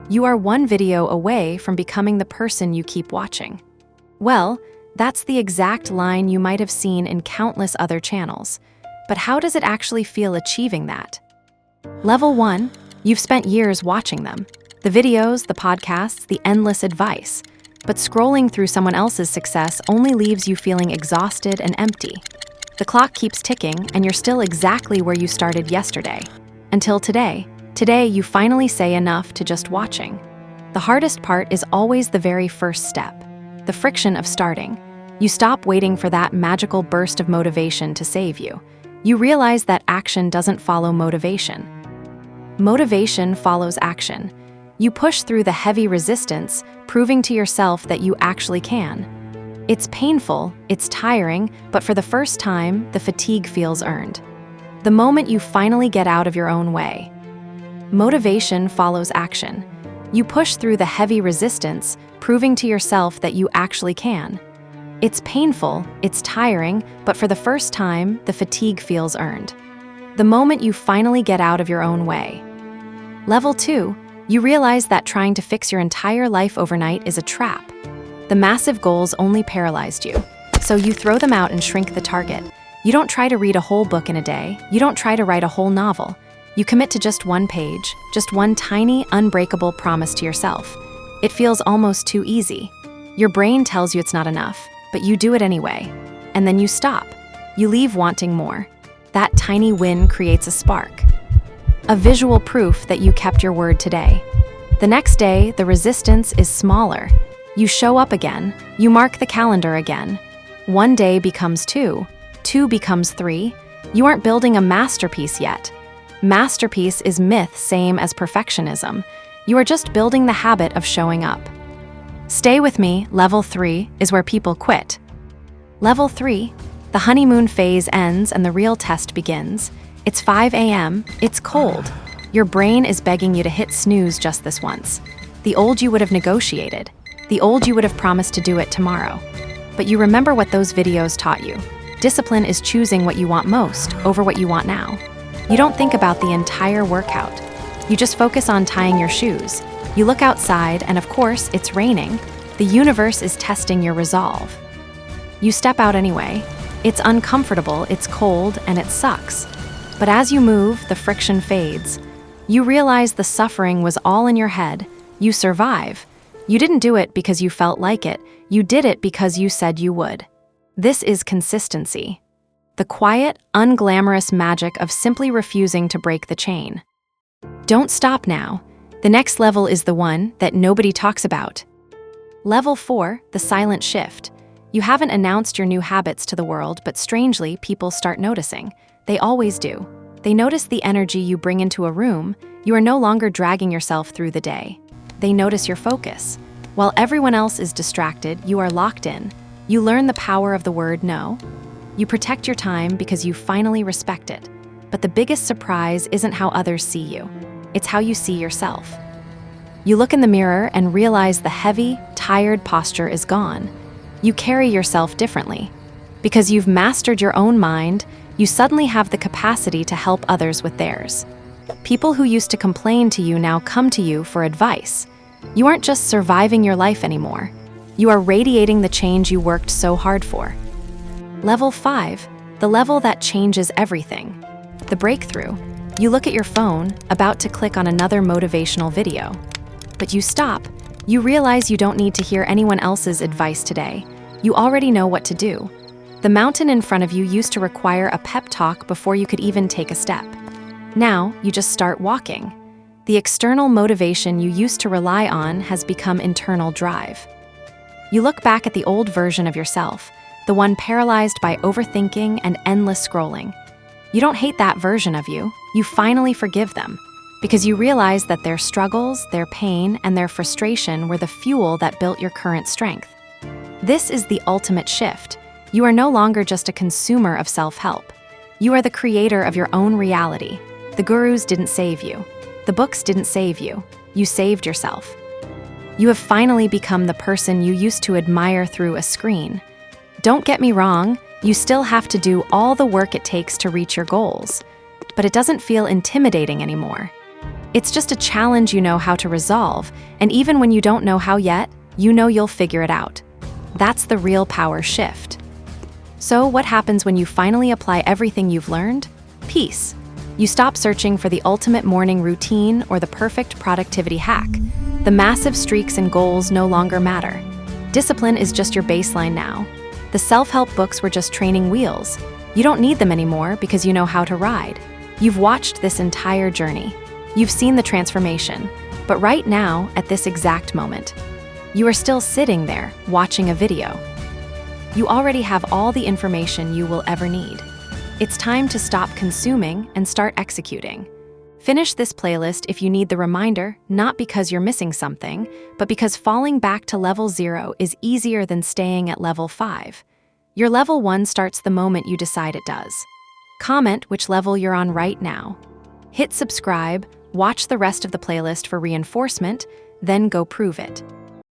You are one video away from becoming the person you keep watching. Well, that's the exact line you might have seen in countless other channels. But how does it actually feel achieving that? Level 1, you've spent years watching them. The videos, the podcasts, the endless advice. But scrolling through someone else's success only leaves you feeling exhausted and empty. The clock keeps ticking, and you're still exactly where you started yesterday. Until today. Today, you finally say enough to just watching. The hardest part is always the very first step, the friction of starting. You stop waiting for that magical burst of motivation to save you. You realize that action doesn't follow motivation. Motivation follows action. You push through the heavy resistance, proving to yourself that you actually can. It's painful, it's tiring, but for the first time, the fatigue feels earned. The moment you finally get out of your own way. Motivation follows action. You push through the heavy resistance, proving to yourself that you actually can. It's painful, it's tiring, but for the first time, the fatigue feels earned. The moment you finally get out of your own way. Level 2, you realize that trying to fix your entire life overnight is a trap. The massive goals only paralyzed you, so you throw them out and shrink the target. You don't try to read a whole book in a day, you don't try to write a whole novel. You commit to just one page, just one tiny, unbreakable promise to yourself. It feels almost too easy. Your brain tells you it's not enough, but you do it anyway. And then you stop. You leave wanting more. That tiny win creates a spark. A visual proof that you kept your word today. The next day, the resistance is smaller. You show up again. You mark the calendar again. One day becomes two. Two becomes three. You aren't building a masterpiece yet. Masterpiece is myth, same as perfectionism. You are just building the habit of showing up. Stay with me, level 3 is where people quit. Level 3, the honeymoon phase ends and the real test begins. It's 5 a.m., it's cold. Your brain is begging you to hit snooze just this once. The old you would have negotiated. The old you would have promised to do it tomorrow. But you remember what those videos taught you. Discipline is choosing what you want most over what you want now. You don't think about the entire workout. You just focus on tying your shoes. You look outside, and of course, it's raining. The universe is testing your resolve. You step out anyway. It's uncomfortable, it's cold, and it sucks. But as you move, the friction fades. You realize the suffering was all in your head. You survive. You didn't do it because you felt like it. You did it because you said you would. This is consistency. The quiet, unglamorous magic of simply refusing to break the chain. Don't stop now. The next level is the one that nobody talks about. Level 4, the silent shift. You haven't announced your new habits to the world, but strangely, people start noticing. They always do. They notice the energy you bring into a room. You are no longer dragging yourself through the day. They notice your focus. While everyone else is distracted, you are locked in. You learn the power of the word no. You protect your time because you finally respect it. But the biggest surprise isn't how others see you. It's how you see yourself. You look in the mirror and realize the heavy, tired posture is gone. You carry yourself differently. Because you've mastered your own mind, you suddenly have the capacity to help others with theirs. People who used to complain to you now come to you for advice. You aren't just surviving your life anymore. You are radiating the change you worked so hard for. Level 5, the level that changes everything. The breakthrough. You look at your phone, about to click on another motivational video. But you stop. You realize you don't need to hear anyone else's advice today. You already know what to do. The mountain in front of you used to require a pep talk before you could even take a step. Now, you just start walking. The external motivation you used to rely on has become internal drive. You look back at the old version of yourself, the one paralyzed by overthinking and endless scrolling. You don't hate that version of you. You finally forgive them, because you realize that their struggles, their pain, and their frustration were the fuel that built your current strength. This is the ultimate shift. You are no longer just a consumer of self-help. You are the creator of your own reality. The gurus didn't save you. The books didn't save you. You saved yourself. You have finally become the person you used to admire through a screen. Don't get me wrong, you still have to do all the work it takes to reach your goals. But it doesn't feel intimidating anymore. It's just a challenge you know how to resolve, and even when you don't know how yet, you know you'll figure it out. That's the real power shift. So what happens when you finally apply everything you've learned? Peace. You stop searching for the ultimate morning routine or the perfect productivity hack. The massive streaks and goals no longer matter. Discipline is just your baseline now. The self-help books were just training wheels. You don't need them anymore because you know how to ride. You've watched this entire journey. You've seen the transformation. But right now, at this exact moment, you are still sitting there watching a video. You already have all the information you will ever need. It's time to stop consuming and start executing. Finish this playlist if you need the reminder, not because you're missing something, but because falling back to level 0 is easier than staying at level 5. Your level 1 starts the moment you decide it does. Comment which level you're on right now. Hit subscribe, watch the rest of the playlist for reinforcement, then go prove it.